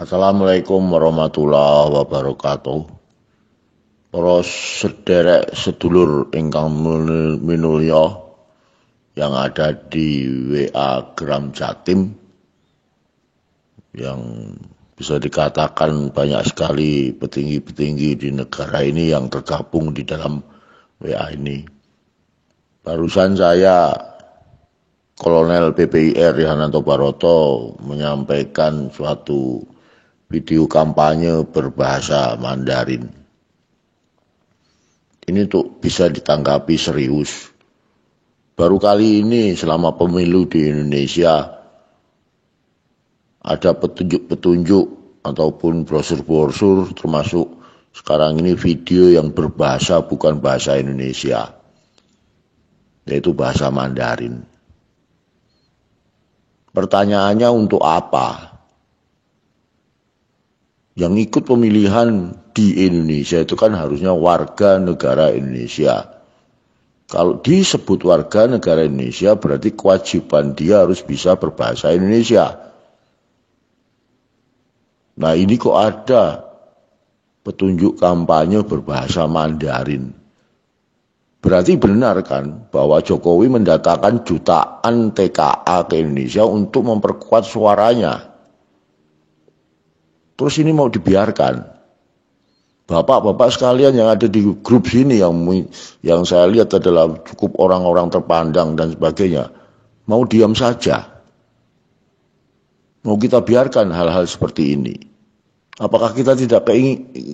Assalamualaikum warahmatullahi wabarakatuh. Para sederek sedulur ingkang minulya yang ada di WA Gram Jatim, yang bisa dikatakan banyak sekali petinggi-petinggi di negara ini yang tergabung di dalam WA ini. Barusan saya Kolonel PPIR Rihananto Baroto menyampaikan suatu video kampanye berbahasa Mandarin. Ini tuh bisa ditanggapi serius. Baru kali ini selama pemilu di Indonesia ada petunjuk-petunjuk ataupun brosur-brosur, termasuk sekarang ini video yang berbahasa bukan bahasa Indonesia, yaitu bahasa Mandarin. Pertanyaannya, untuk apa? Yang ikut pemilihan di Indonesia itu kan harusnya warga negara Indonesia. Kalau disebut warga negara Indonesia, berarti kewajiban dia harus bisa berbahasa Indonesia. Nah, ini kok ada petunjuk kampanye berbahasa Mandarin. Berarti benar kan bahwa Jokowi mendatangkan jutaan TKA ke Indonesia untuk memperkuat suaranya. Terus ini mau dibiarkan? Bapak-bapak sekalian yang ada di grup sini yang saya lihat adalah cukup orang-orang terpandang dan sebagainya, mau diam saja? Mau kita biarkan hal-hal seperti ini? Apakah kita tidak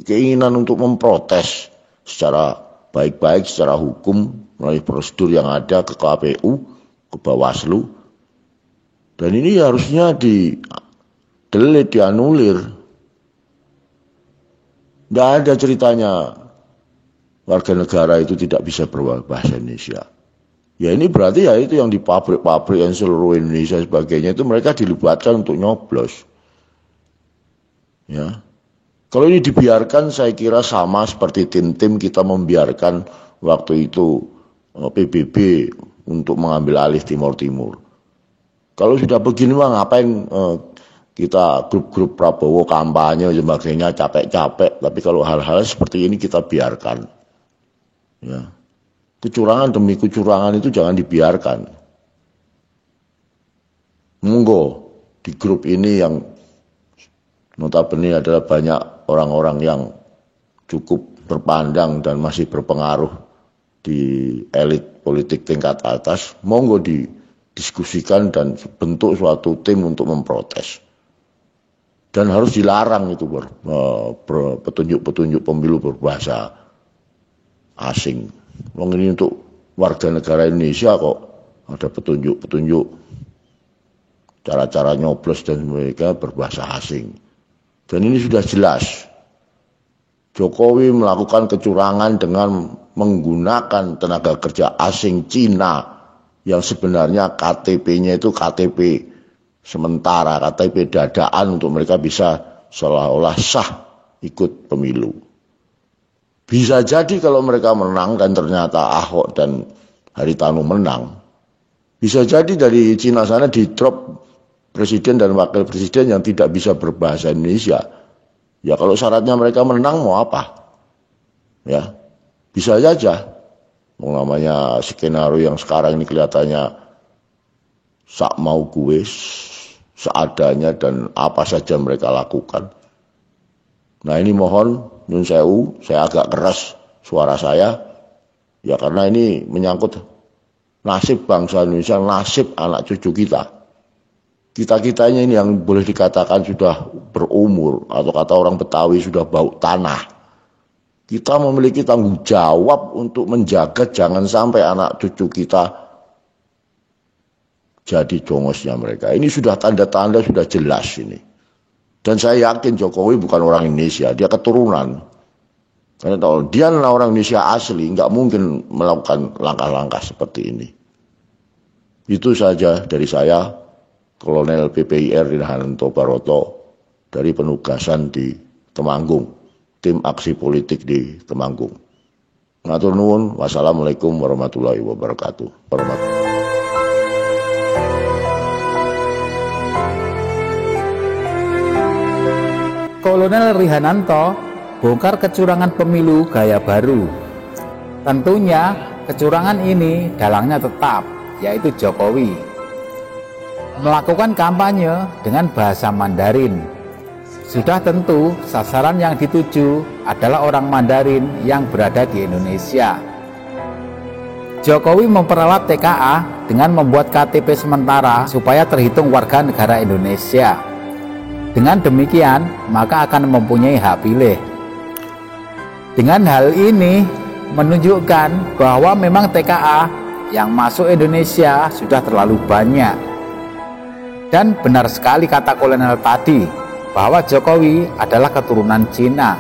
keinginan untuk memprotes secara baik-baik, secara hukum, melalui prosedur yang ada ke KPU, ke Bawaslu? Dan ini harusnya di-delete, dianulir. Tidak ada ceritanya warga negara itu tidak bisa berbahasa Indonesia. Ya ini berarti ya itu yang di pabrik-pabrik yang seluruh Indonesia sebagainya itu mereka dilibatkan untuk nyoblos. Ya, kalau ini dibiarkan saya kira sama seperti tim-tim kita membiarkan waktu itu PBB untuk mengambil alih Timur Timur. Kalau sudah begini mah ngapain kita grup-grup Prabowo kampanye sebagainya capek-capek, tapi kalau hal-hal seperti ini kita biarkan. Ya. Kecurangan demi kecurangan itu jangan dibiarkan. Monggo di grup ini yang notabene adalah banyak orang-orang yang cukup berpandang dan masih berpengaruh di elit politik tingkat atas, monggo didiskusikan dan bentuk suatu tim untuk memprotes. Dan harus dilarang itu petunjuk-petunjuk pemilu berbahasa asing. Wong ini untuk warga negara Indonesia kok ada petunjuk-petunjuk cara-cara nyoblos dan mereka berbahasa asing. Dan ini sudah jelas. Jokowi melakukan kecurangan dengan menggunakan tenaga kerja asing Cina yang sebenarnya KTP-nya itu KTP sementara, KTP dadaan untuk mereka bisa seolah-olah sah ikut pemilu. Bisa jadi kalau mereka menang dan ternyata Ahok dan Haritanu menang, bisa jadi dari Cina sana di drop presiden dan wakil presiden yang tidak bisa berbahasa Indonesia. Ya kalau syaratnya mereka menang mau apa? Ya, bisa saja. Namanya skenario yang sekarang ini kelihatannya sak mau gue, seadanya dan apa saja mereka lakukan. Nah ini mohon nyun sewu, saya agak keras suara saya, ya karena ini menyangkut nasib bangsa Indonesia, nasib anak cucu kita. Kita-kitanya ini yang boleh dikatakan sudah berumur, atau kata orang Betawi sudah bau tanah. Kita memiliki tanggung jawab untuk menjaga jangan sampai anak cucu kita jadi jongosnya mereka. Ini sudah tanda-tanda sudah jelas ini. Dan saya yakin Jokowi bukan orang Indonesia, dia keturunan. Karena kalau dia adalah orang Indonesia asli, nggak mungkin melakukan langkah-langkah seperti ini. Itu saja dari saya, Kolonel PPIR Rihananto Baroto, dari penugasan di Temanggung, tim aksi politik di Temanggung. Matur nuwun, wassalamualaikum warahmatullahi wabarakatuh. Kolonel Rihananto bongkar kecurangan pemilu gaya baru. Tentunya kecurangan ini dalangnya tetap, yaitu Jokowi. Melakukan kampanye dengan bahasa Mandarin. Sudah tentu sasaran yang dituju adalah orang Mandarin yang berada di Indonesia. Jokowi memperalat TKA dengan membuat KTP sementara supaya terhitung warga negara Indonesia. Dengan demikian, maka akan mempunyai hak pilih. Dengan hal ini menunjukkan bahwa memang TKA yang masuk Indonesia sudah terlalu banyak. Dan benar sekali kata kolonel tadi, bahwa Jokowi adalah keturunan Cina.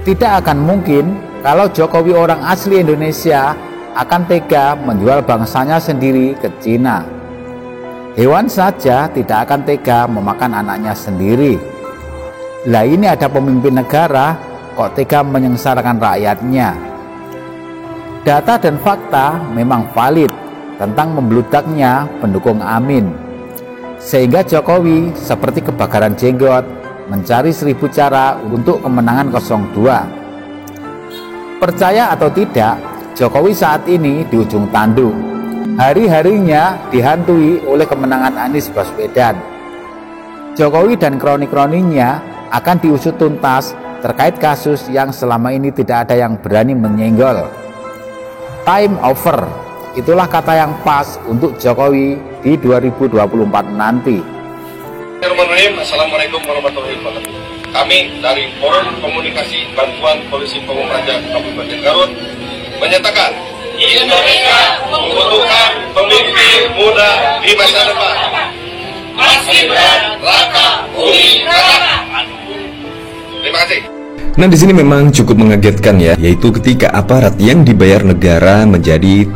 Tidak akan mungkin kalau Jokowi orang asli Indonesia akan tega menjual bangsanya sendiri ke Cina. Hewan saja tidak akan tega memakan anaknya sendiri. Lah ini ada pemimpin negara kok tega menyengsarakan rakyatnya. Data dan fakta memang valid tentang membludaknya pendukung Amin. Sehingga Jokowi seperti kebakaran jenggot mencari 1000 cara untuk kemenangan 02. Percaya atau tidak, Jokowi saat ini di ujung tanduk. Hari-harinya dihantui oleh kemenangan Anies Baswedan. Jokowi dan kroni-kroninya akan diusut tuntas terkait kasus yang selama ini tidak ada yang berani menyenggol. Time over, itulah kata yang pas untuk Jokowi di 2024 nanti. Assalamualaikum warahmatullahi wabarakatuh. Kami dari Forum Komunikasi Bantuan Polisi Pamung Praja Kabupaten Garut menyatakan Indonesia membutuhkan pemimpin muda di masa depan. Mas Gibran Raka Buming Raka. Terima kasih. Nah, di sini memang cukup mengagetkan ya, yaitu ketika aparat yang dibayar negara menjadi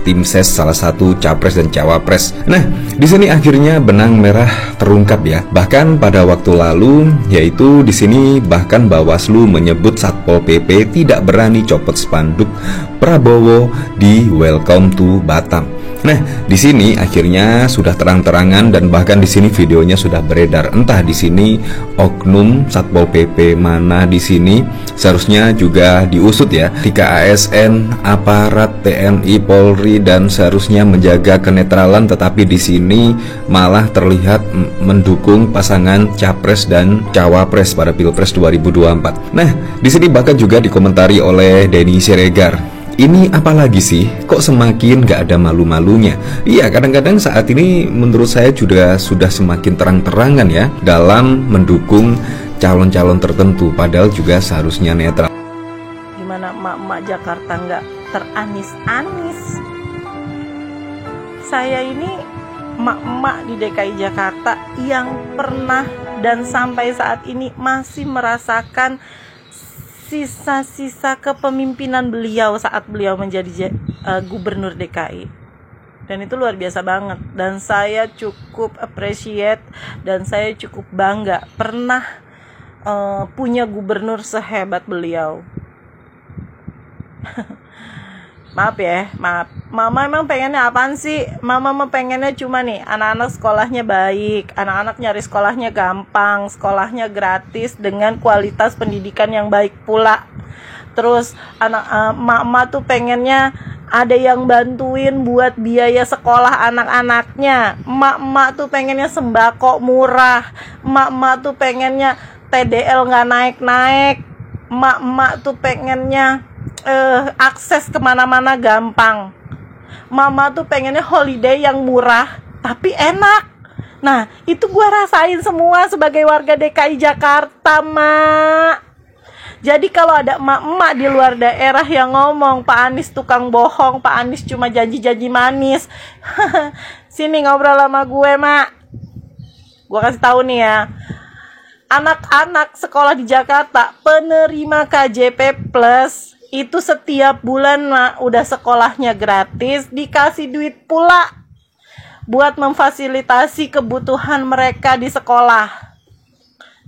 tim ses salah satu capres dan cawapres. Nah, di sini akhirnya benang merah terungkap ya. Bahkan pada waktu lalu, yaitu di sini bahkan Bawaslu menyebut Satpol PP tidak berani copot spanduk Prabowo di Welcome to Batam. Nah, di sini akhirnya sudah terang-terangan dan bahkan di sini videonya sudah beredar. Entah di sini oknum Satpol PP mana di sini seharusnya juga diusut ya. Ketika ASN, aparat TNI, Polri dan seharusnya menjaga kenetralan, tetapi di sini malah terlihat mendukung pasangan capres dan cawapres pada Pilpres 2024. Nah, di sini bahkan juga dikomentari oleh Denny Siregar. Ini apalagi sih, kok semakin gak ada malu-malunya? Iya, kadang-kadang saat ini menurut saya juga sudah semakin terang-terangan ya dalam mendukung calon-calon tertentu, padahal juga seharusnya netral. Gimana emak-emak Jakarta nggak teranis-anis? Saya ini emak-emak di DKI Jakarta yang pernah dan sampai saat ini masih merasakan sisa-sisa kepemimpinan beliau saat beliau menjadi gubernur DKI. Dan itu luar biasa banget. Dan saya cukup appreciate dan saya cukup bangga pernah punya gubernur sehebat beliau. Maaf ya, maaf. Mama emang pengennya apaan sih? Mama mah pengennya cuma nih, anak-anak sekolahnya baik, anak-anak nyari sekolahnya gampang, sekolahnya gratis dengan kualitas pendidikan yang baik pula. Terus mama tuh pengennya ada yang bantuin buat biaya sekolah anak-anaknya. Emak-emak tuh pengennya sembako murah. Emak-emak tuh pengennya TDL nggak naik-naik. Emak-emak tuh pengennya akses kemana-mana gampang. Mama tuh pengennya holiday yang murah tapi enak. Nah, itu gue rasain semua sebagai warga DKI Jakarta, Mak. Jadi kalau ada emak-emak di luar daerah yang ngomong Pak Anies tukang bohong, Pak Anies cuma janji-janji manis, sini ngobrol sama gue, Mak. Gue kasih tahu nih ya, anak-anak sekolah di Jakarta penerima KJP Plus itu setiap bulan udah sekolahnya gratis, dikasih duit pula buat memfasilitasi kebutuhan mereka di sekolah.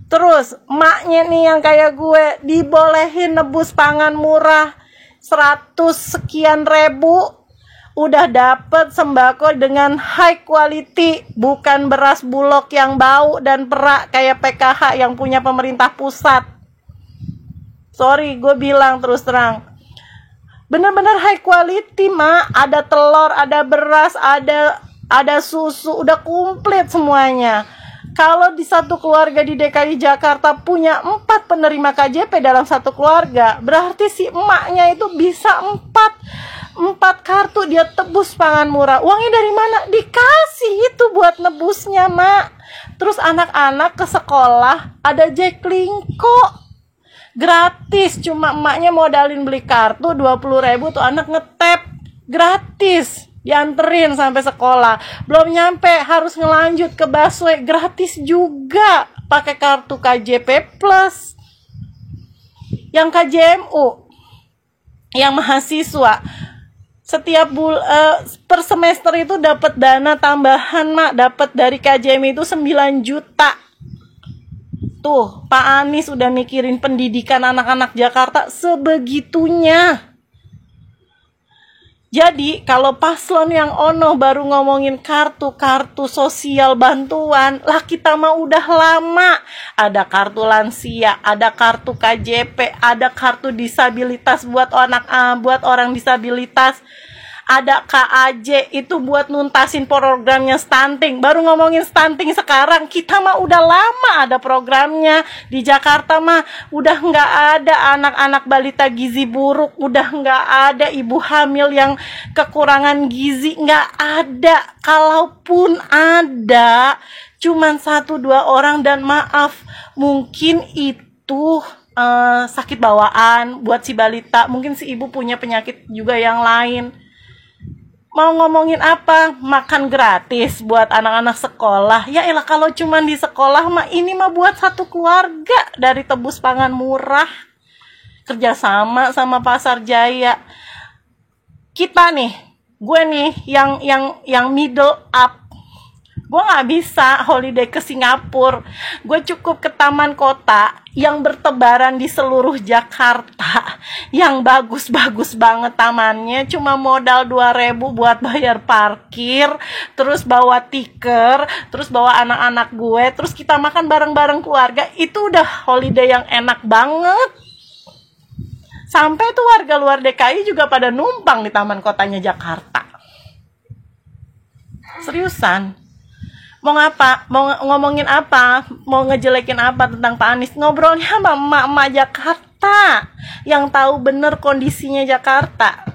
Terus emaknya nih yang kayak gue dibolehin nebus pangan murah 100 sekian ribu udah dapet sembako dengan high quality, bukan beras Bulog yang bau dan perak kayak PKH yang punya pemerintah pusat. Sorry, gue bilang terus terang, bener-bener high quality, Mak. Ada telur, ada beras, ada susu, udah komplit semuanya. Kalau di satu keluarga di DKI Jakarta punya 4 penerima KJP dalam satu keluarga, berarti si emaknya itu bisa 4 kartu dia tebus pangan murah. Uangnya dari mana? Dikasih itu buat nebusnya, Mak. Terus anak-anak ke sekolah ada Jaklingko gratis, cuma emaknya modalin beli kartu 20.000 tuh anak ngetep gratis, dianterin sampai sekolah. Belum nyampe harus ngelanjut ke busway, gratis juga pakai kartu KJP Plus. Yang KJMU, yang mahasiswa, setiap per semester itu dapat dana tambahan, Mak. Dapat dari KJM itu 9 juta. Tuh, Pak Anies udah mikirin pendidikan anak-anak Jakarta sebegitunya. Jadi, kalau paslon yang ono baru ngomongin kartu sosial bantuan, lah kita mah udah lama. Ada kartu lansia, ada kartu KJP, ada kartu disabilitas buat orang disabilitas. Ada KAJ itu buat nuntasin programnya stunting. Baru ngomongin stunting sekarang, kita mah udah lama ada programnya. Di Jakarta mah udah nggak ada anak-anak balita gizi buruk, udah nggak ada ibu hamil yang kekurangan gizi, nggak ada. Kalaupun ada, cuman 1-2 orang, dan maaf, mungkin itu sakit bawaan buat si balita. Mungkin si ibu punya penyakit juga yang lain. Mau ngomongin apa? Makan gratis buat anak-anak sekolah. Ya elah, kalau cuman di sekolah mah ini mah buat satu keluarga dari tebus pangan murah. Kerjasama sama Pasar Jaya. Kita nih, gue nih yang middle up. Gue gak bisa holiday ke Singapura. Gue cukup ke taman kota yang bertebaran di seluruh Jakarta, yang bagus-bagus banget tamannya, cuma modal 2.000 buat bayar parkir, terus bawa tiker, terus bawa anak-anak gue, terus kita makan bareng-bareng keluarga. Itu udah holiday yang enak banget. Sampai tuh warga luar DKI juga pada numpang di taman kotanya Jakarta. Seriusan. Mau ngapa? Mau ngomongin apa? Mau ngejelekin apa tentang Pak Anies? Ngobrolnya sama emak-emak Jakarta yang tahu bener kondisinya Jakarta.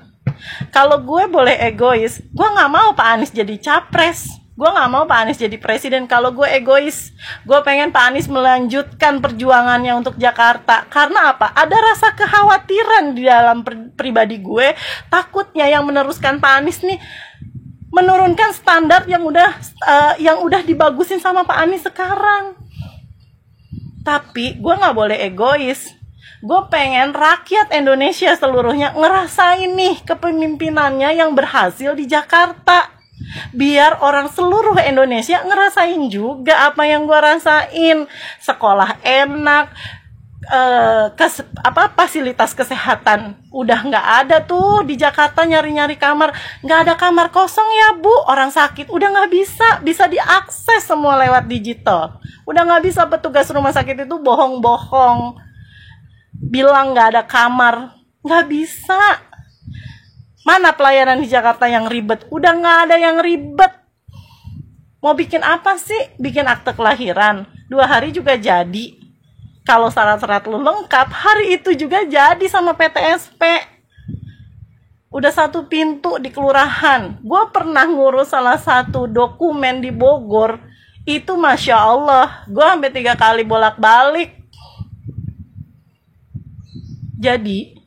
Kalau gue boleh egois, gue gak mau Pak Anies jadi capres. Gue gak mau Pak Anies jadi presiden. Kalau gue egois, gue pengen Pak Anies melanjutkan perjuangannya untuk Jakarta. Karena apa? Ada rasa kekhawatiran di dalam pribadi gue. Takutnya yang meneruskan Pak Anies nih menurunkan standar yang udah dibagusin sama Pak Anies sekarang. Tapi gue gak boleh egois. Gue pengen rakyat Indonesia seluruhnya ngerasain nih kepemimpinannya yang berhasil di Jakarta. Biar orang seluruh Indonesia ngerasain juga apa yang gue rasain. Sekolah enak, fasilitas kesehatan udah nggak ada tuh di Jakarta. Nyari-nyari kamar, nggak ada kamar kosong ya Bu. Orang sakit udah nggak bisa diakses semua lewat digital. Udah nggak bisa petugas rumah sakit itu bohong-bohong bilang nggak ada kamar, nggak bisa. Mana pelayanan di Jakarta yang ribet? Udah nggak ada yang ribet. Mau bikin apa sih? Bikin akte kelahiran 2 hari juga jadi. Kalau syarat-syarat lu lengkap, hari itu juga jadi sama PTSP. Udah 1 pintu di kelurahan. Gue pernah ngurus salah satu dokumen di Bogor. Itu Masya Allah, gue sampai 3 kali bolak-balik. Jadi,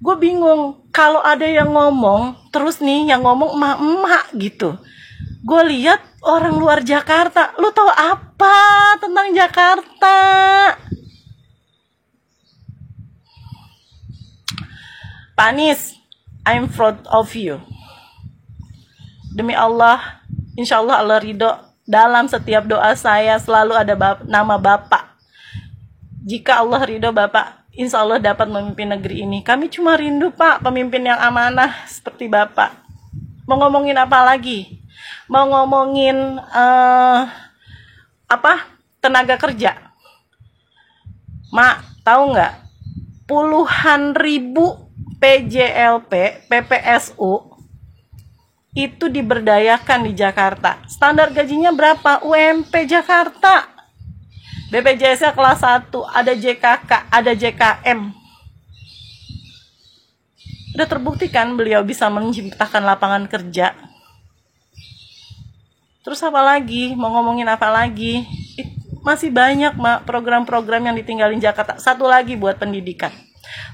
gue bingung. Kalau ada yang ngomong, terus nih yang ngomong emak-emak gitu. Gue lihat orang luar Jakarta. Lu tahu apa tentang Jakarta? Pak Anies, I'm proud of you. Demi Allah, insya Allah Allah ridho. Dalam setiap doa saya selalu ada nama Bapak. Jika Allah ridho Bapak, insya Allah dapat memimpin negeri ini. Kami cuma rindu Pak, pemimpin yang amanah seperti Bapak. Mau ngomongin apa lagi? Mau ngomongin tenaga kerja. Mak, tahu nggak? Puluhan ribu PJLP, PPSU itu diberdayakan di Jakarta. Standar gajinya berapa? UMP Jakarta. BPJS-nya kelas 1, ada JKK, ada JKM. Udah terbukti kan beliau bisa menciptakan lapangan kerja. Terus apa lagi? Mau ngomongin apa lagi? Masih banyak, Mak, program-program yang ditinggalin Jakarta. Satu lagi buat pendidikan.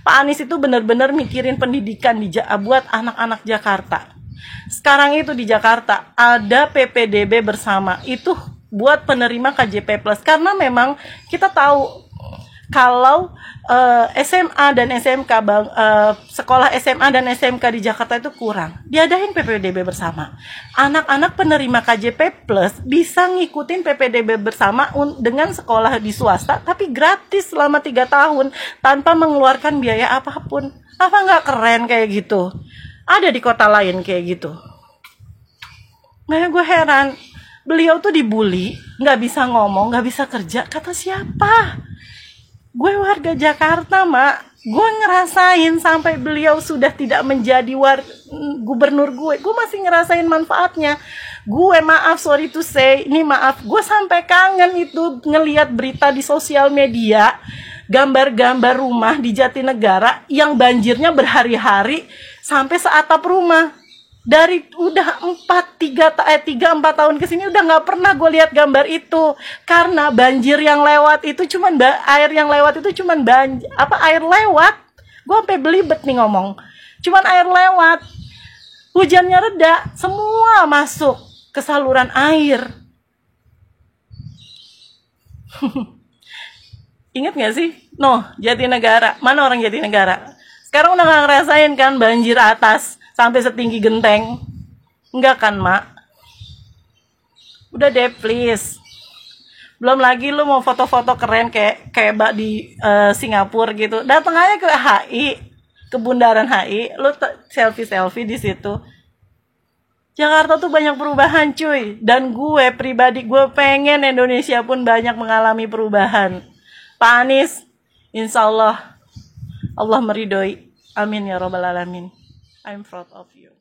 Pak Anies itu benar-benar mikirin pendidikan buat anak-anak Jakarta. Sekarang itu di Jakarta ada PPDB bersama. Itu buat penerima KJP Plus. Karena memang kita tahu kalau SMA dan SMK, sekolah SMA dan SMK di Jakarta itu kurang. Diadain PPDB bersama. Anak-anak penerima KJP Plus bisa ngikutin PPDB bersama dengan sekolah di swasta, tapi gratis selama 3 tahun tanpa mengeluarkan biaya apapun. Apa nggak keren kayak gitu? Ada di kota lain kayak gitu. Nah, gue heran. Beliau tuh dibully, nggak bisa ngomong, nggak bisa kerja. Kata siapa? Gue warga Jakarta, Mak. Gue ngerasain sampai beliau sudah tidak menjadi gubernur gue masih ngerasain manfaatnya. Gue sorry to say, ini maaf, gue sampai kangen itu ngelihat berita di sosial media, gambar-gambar rumah di Jatinegara yang banjirnya berhari-hari sampai seatap rumah. Dari udah 3-4 tahun kesini udah nggak pernah gue lihat gambar itu, karena banjir yang lewat itu cuman air yang lewat itu cuman air lewat. Gue sampai belibet nih ngomong, cuman air lewat, hujannya reda, semua masuk ke saluran air. Ingat nggak sih? Jatinegara, mana orang Jatinegara? Sekarang udah nggak ngerasain kan banjir atas sampai setinggi genteng? Enggak kan, Mak? Udah deh, please. Belum lagi lu mau foto-foto keren kayak di Singapura gitu. Datang aja ke HI, ke Bundaran HI, lu selfie di situ. Jakarta tuh banyak perubahan, cuy. Dan gue pribadi, gue pengen Indonesia pun banyak mengalami perubahan. Pak Anies, insya Allah meridhoi. Amin ya robbal alamin. I'm proud of you.